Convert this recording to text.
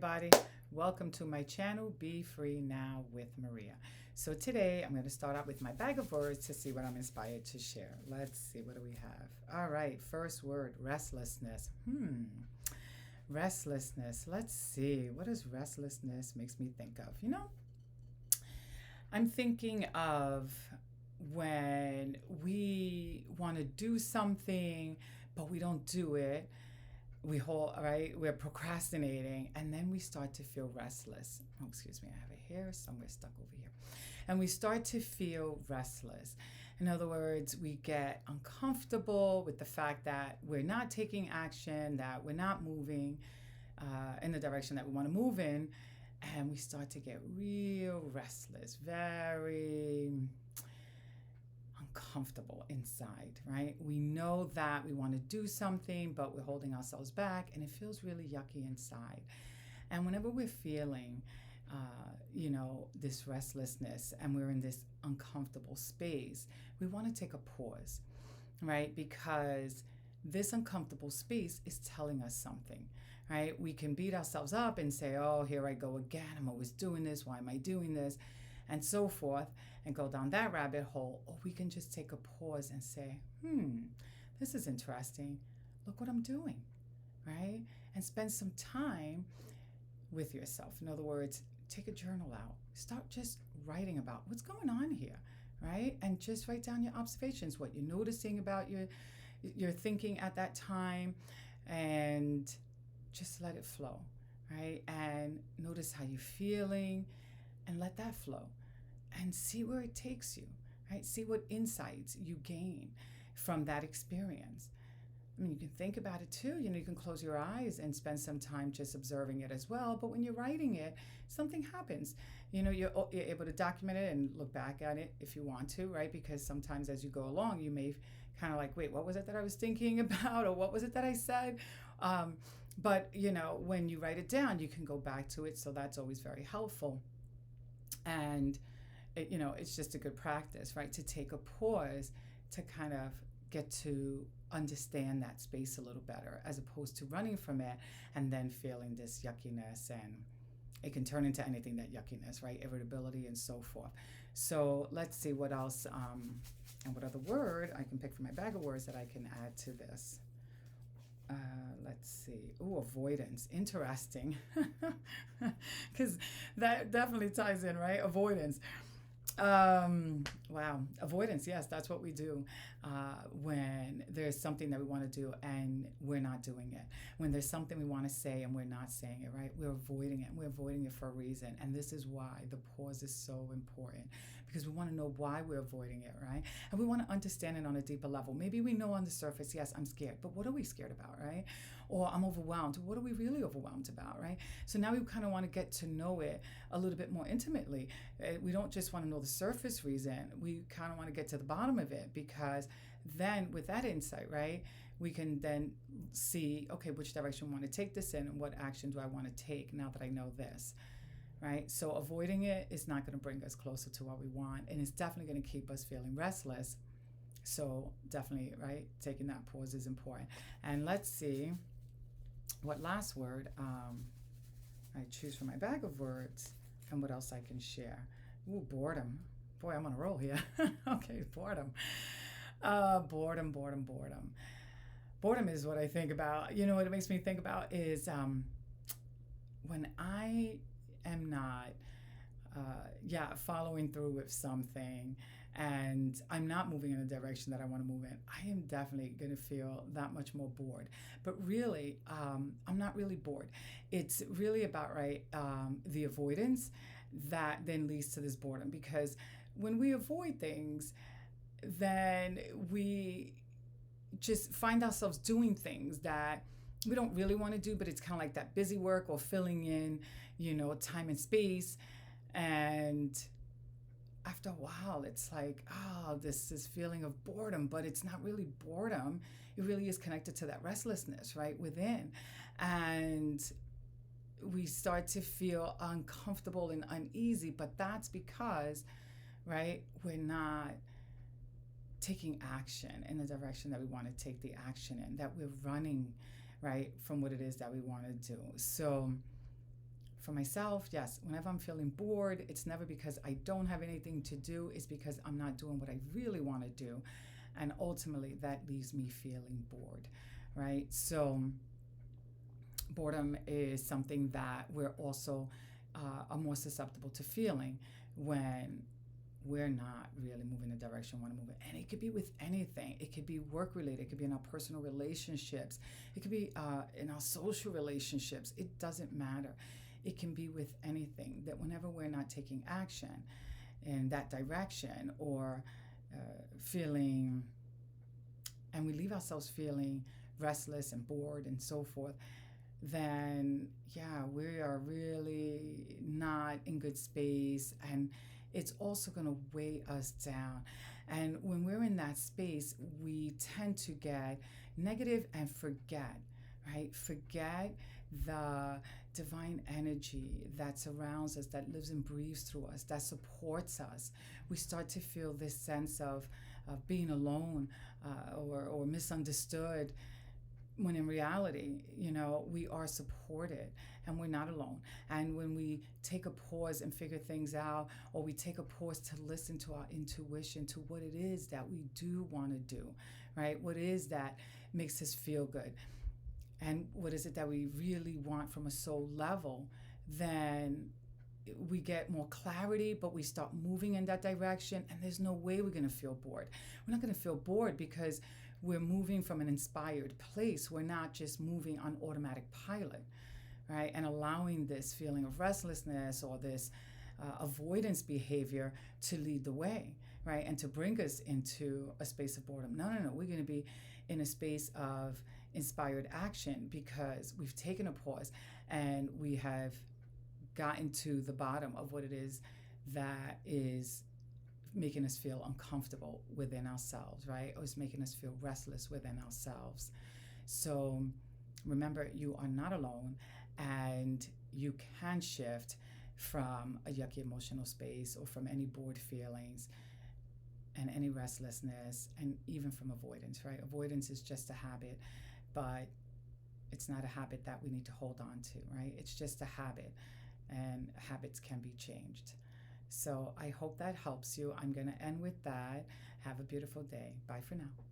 Everybody, welcome to my channel, Be Free Now with Maria. So today I'm going to start out with my bag of words to see what I'm inspired to share. Let's see, what do we have? All right, first word, restlessness. Restlessness. Let's see, what does restlessness makes me think of? I'm thinking of when we want to do something, but we don't do it. We're procrastinating, and then we start to feel restless. Oh, excuse me, I have a hair somewhere stuck over here. And we start to feel restless. In other words, we get uncomfortable with the fact that we're not taking action, that we're not moving in the direction that we want to move in, and we start to get real restless, very uncomfortable inside, right? We know that we want to do something, but we're holding ourselves back, and it feels really yucky inside. And whenever we're feeling, this restlessness and we're in this uncomfortable space, we want to take a pause, right? Because this uncomfortable space is telling us something, right? We can beat ourselves up and say, oh, here I go again. I'm always doing this. Why am I doing this? And so forth, and go down that rabbit hole. Or we can just take a pause and say, this is interesting. Look what I'm doing, right? And spend some time with yourself. In other words, take a journal out. Start just writing about what's going on here, right? And just write down your observations, what you're noticing about your thinking at that time, and just let it flow, right? And notice how you're feeling and let that flow and see where it takes you, right? See what insights you gain from that experience. I mean, you can think about it too. You can close your eyes and spend some time just observing it as well. But when you're writing it, something happens. You're able to document it and look back at it if you want to, right? Because sometimes as you go along, you may kind of like, wait, what was it that I was thinking about? Or what was it that I said? But when you write it down, you can go back to it. So that's always very helpful. And, it's just a good practice, right? To take a pause to kind of get to understand that space a little better, as opposed to running from it and then feeling this yuckiness, and it can turn into anything, that yuckiness, right? Irritability and so forth. So let's see what else and what other word I can pick from my bag of words that I can add to this. Let's see. Avoidance. Interesting. Because that definitely ties in, right? Avoidance. Wow. Avoidance. Yes, that's what we do when there's something that we want to do and we're not doing it. When there's something we want to say and we're not saying it, right? We're avoiding it. We're avoiding it for a reason. And this is why the pause is so important, because we want to know why we're avoiding it, right? And we want to understand it on a deeper level. Maybe we know on the surface, yes, I'm scared, but what are we scared about, right? Or I'm overwhelmed. What are we really overwhelmed about, right? So now we kind of want to get to know it a little bit more intimately. We don't just want to know the surface reason. We kind of want to get to the bottom of it, because then with that insight, right, we can then see, okay, which direction we want to take this in, and what action do I want to take now that I know this, right? So avoiding it is not going to bring us closer to what we want, and it's definitely going to keep us feeling restless. So definitely, right, taking that pause is important. And let's see what last word I choose from my bag of words, and what else I can share. Boredom. Boy, I'm on a roll here. Okay, boredom. Boredom. Boredom is what I think about. What it makes me think about is when I am not, following through with something, and I'm not moving in the direction that I want to move in, I am definitely going to feel that much more bored. But really, I'm not really bored. It's really about, right, the avoidance that then leads to this boredom. Because when we avoid things, then we just find ourselves doing things that we don't really want to do, but it's kind of like that busy work or filling in, time and space. And after a while, it's like, this feeling of boredom, but it's not really boredom. It really is connected to that restlessness, right, within. And we start to feel uncomfortable and uneasy, but that's because, right, we're not taking action in the direction that we want to take the action in, that we're running, right, from what it is that we want to do. So for myself, yes, whenever I'm feeling bored, it's never because I don't have anything to do, it's because I'm not doing what I really want to do. And ultimately, that leaves me feeling bored, right? So, boredom is something that we're also are more susceptible to feeling when we're not really moving the direction we want to move it. And it could be with anything. It could be work related. It could be in our personal relationships. It could be in our social relationships. It doesn't matter. It can be with anything, that whenever we're not taking action in that direction, or feeling, and we leave ourselves feeling restless and bored and so forth, then yeah, we are really not in good space, and it's also going to weigh us down. And when we're in that space, we tend to get negative and forget, right? Forget the divine energy that surrounds us, that lives and breathes through us, that supports us. We start to feel this sense of being alone, or misunderstood, when in reality, we are supported and we're not alone. And when we take a pause and figure things out, or we take a pause to listen to our intuition, to what it is that we do want to do, right? What is that makes us feel good? And what is it that we really want from a soul level? Then we get more clarity, but we start moving in that direction, and there's no way we're going to feel bored. We're not going to feel bored because we're moving from an inspired place. We're not just moving on automatic pilot, right? And allowing this feeling of restlessness or this avoidance behavior to lead the way, right? And to bring us into a space of boredom. No. We're going to be in a space of inspired action because we've taken a pause and we have gotten to the bottom of what it is that is making us feel uncomfortable within ourselves, right? Or is making us feel restless within ourselves. So remember, you are not alone, and you can shift from a yucky emotional space, or from any bored feelings and any restlessness, and even from avoidance, right? Avoidance is just a habit, but it's not a habit that we need to hold on to, right? It's just a habit, and habits can be changed. So I hope that helps you. I'm going to end with that. Have a beautiful day. Bye for now.